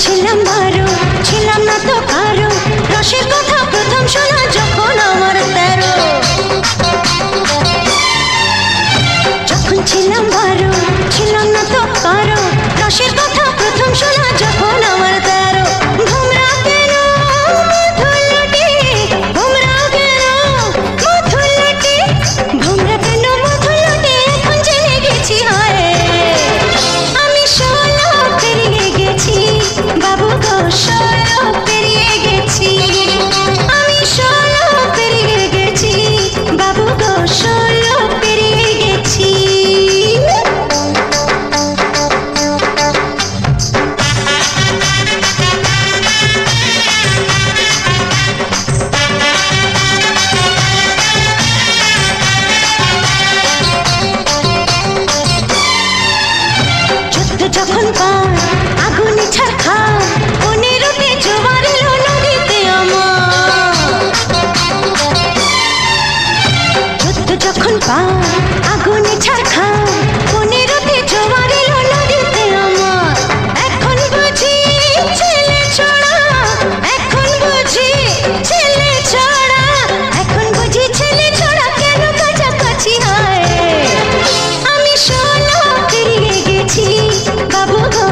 ছিলাম বারো, ছিলাম না তো কারো, রসের কথা প্রথম শোনা যখন আমার 13। যখন ছিলাম বারো, ছিলাম না তো কারো, রসের কথা প্রথম শোনা যখন আমার 13। ভোমরা কেন মধুলটি, ভোমরা কেন মধুলটি, ভোমরা কেন মধুলটি, এখন জেনে গেছি হয় আমি 16 পেরিয়ে গেছি বাবু গো, 16 পেরিয়ে গেছি আমি, 16 পেরিয়ে গেছি বাবু গো, 16 পেরিয়ে গেছি। যুদ্ধ যখন পার আগুনে ছারখা, 15তে জোয়ার এলো নদীতে আমার। যুদ্ধ যখন পার আগুনে ছারখা, 15তে জোয়ার এলো নদীতে আমার। এখন বুঝি ছেলে ছড়া, এখন বুঝি ছেলে ছড়া, এখন বুঝি ছেলে ছড়া কেন কাছাকাছি হয় আমি 16 পেরিয়ে গেছি বাবু গো,